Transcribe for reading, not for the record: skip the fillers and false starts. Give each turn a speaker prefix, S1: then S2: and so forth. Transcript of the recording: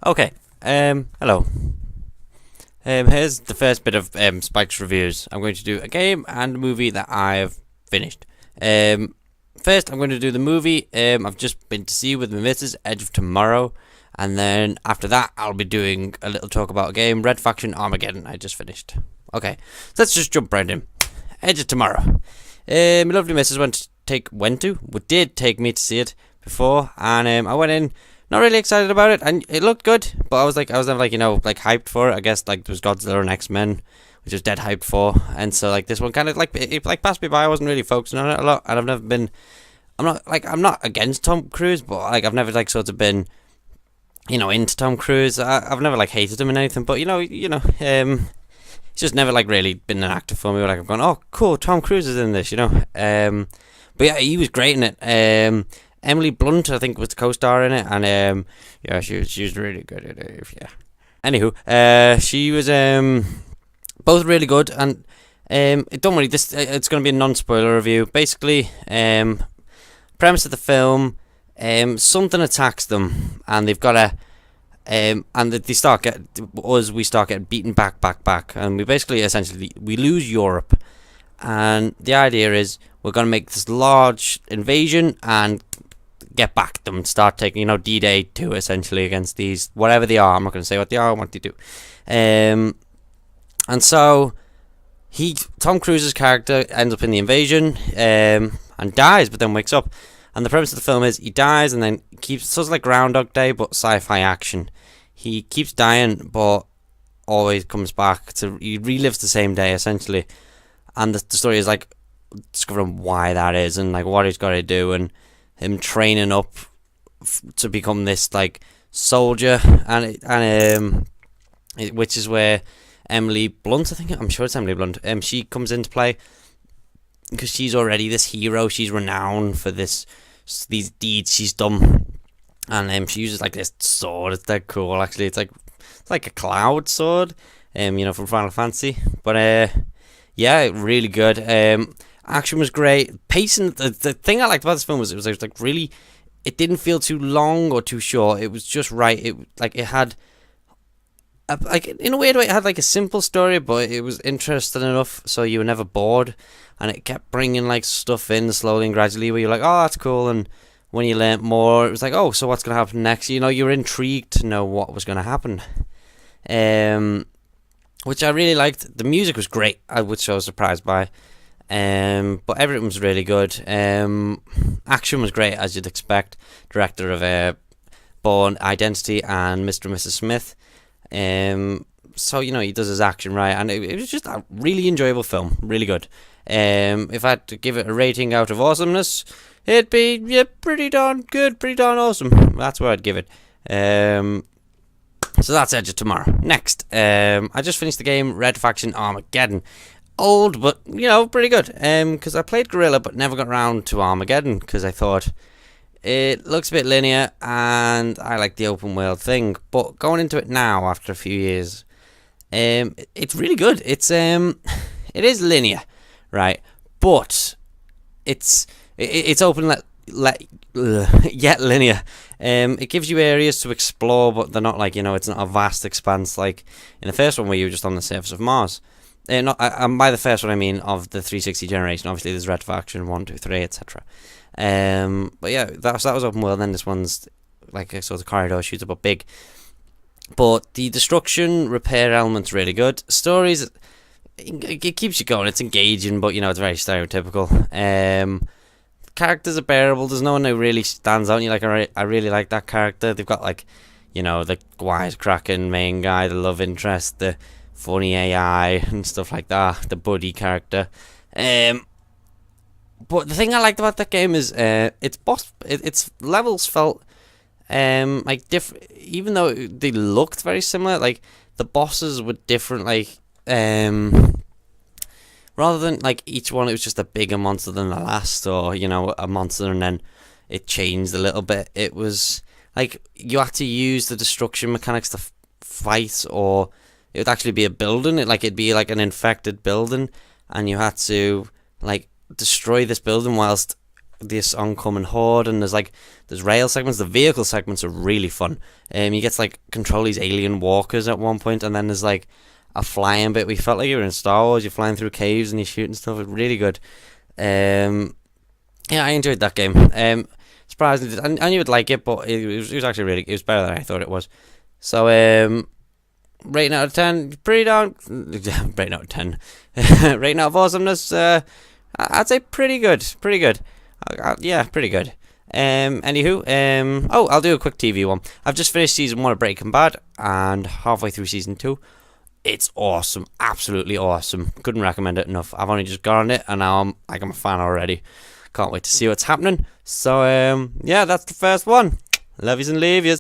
S1: Okay. Hello. Here's the first bit of Spike's reviews. I'm going to do a game and a movie that I've finished. First, I'm going to do the movie. I've just been to see with my missus, Edge of Tomorrow, and then after that, I'll be doing a little talk about a game, Red Faction Armageddon. I just finished. Okay, so let's just jump right in. Edge of Tomorrow. My lovely missus did take me to see it before, and I went in. Not really excited about it, and it looked good, but I was never hyped for it. I guess like there was Godzilla and X-Men, which I was dead hyped for, and so like this one kind of it passed me by. I wasn't really focusing on it a lot, and I'm not against Tom Cruise, but like I've never like sort of been, into Tom Cruise. I've never like hated him and anything, but he's just never like really been an actor for me. Where, like I'm going, oh cool, Tom Cruise is in this, but yeah, he was great in it. Emily Blunt, I think, was the co-star in it, and yeah, she was really good at it. Yeah. Anywho, she was both really good, and don't worry, this it's going to be a non-spoiler review. Basically, premise of the film, something attacks them, and they've got to. And we start getting beaten back, and we basically essentially we lose Europe, and the idea is we're going to make this large invasion and get back them, start taking, D-Day 2 essentially against these, whatever they are. I'm not going to say what they are and what they do. And so Tom Cruise's character ends up in the invasion and dies, but then wakes up. And the premise of the film is he dies and then keeps, sort of like Groundhog Day, but sci-fi action. He keeps dying, but always comes back he relives the same day essentially. And the story is like discovering why that is and like what he's got to do, and him training up to become this like soldier, which is where Emily Blunt, I'm sure it's Emily Blunt, she comes into play because she's already this hero. She's renowned for these deeds she's done, and she uses like this sword. It's dead cool actually. It's like a cloud sword, from Final Fantasy. But yeah, really good. Action was great. Pacing. The thing I liked about this film was it was like really. It didn't feel too long or too short. It was just right. It had. In a weird way, it had like a simple story, but it was interesting enough so you were never bored, and it kept bringing like stuff in slowly and gradually where you're like, oh, that's cool, and when you learnt more, it was like, oh, so what's gonna happen next? You were intrigued to know what was gonna happen, which I really liked. The music was great, which I was surprised by. But everything was really good. Action was great, as you'd expect. Director of Bourne Identity and Mr. and Mrs. Smith. So he does his action right, and it was just a really enjoyable film, really good. If I had to give it a rating out of awesomeness, it'd be pretty darn good, pretty darn awesome. That's where I'd give it. So that's Edge of Tomorrow. Next, I just finished the game Red Faction Armageddon. Old, but pretty good. Because I played Guerrilla, but never got around to Armageddon because I thought it looks a bit linear, and I like the open world thing. But going into it now after a few years, it's really good. It is linear, right? But it's open yet linear. It gives you areas to explore, but they're not like it's not a vast expanse like in the first one where you were just on the surface of Mars. By the first one I mean of the 360 generation. Obviously there's Red Faction 1, 2, 3, etc. But yeah, that was open world. Then this one's like a sort of corridor, shoots up big. But the destruction repair element's really good. Stories, it keeps you going. It's engaging, but it's very stereotypical. Characters are bearable. There's no one who really stands out. And you're like, I really like that character. They've got like, the wisecracking main guy, the love interest, the funny AI and stuff like that, the buddy character. But the thing I liked about that game is its levels felt like different, even though they looked very similar. Like the bosses were different, like rather than like each one it was just a bigger monster than the last, or a monster and then it changed a little bit. It was like you had to use the destruction mechanics to fight, or it would actually be a building. It'd be like an infected building, and you had to like destroy this building whilst this oncoming horde, and there's rail segments. The vehicle segments are really fun. You get to control these alien walkers at one point, and then there's a flying bit. We felt like you were in Star Wars. You're flying through caves and you're shooting stuff. It's really good. Yeah, I enjoyed that game. Surprisingly, I knew you'd like it, but it was actually it was better than I thought it was. So, rating out of 10, pretty down. Rating out of 10. Rating out of awesomeness, I'd say pretty good. Pretty good. Yeah, pretty good. Anywho, I'll do a quick TV one. I've just finished season 1 of Breaking Bad and halfway through season 2. It's awesome, absolutely awesome. Couldn't recommend it enough. I've only just got on it, and now I'm a fan already. Can't wait to see what's happening. So, yeah, that's the first one. Love yous and leave yous.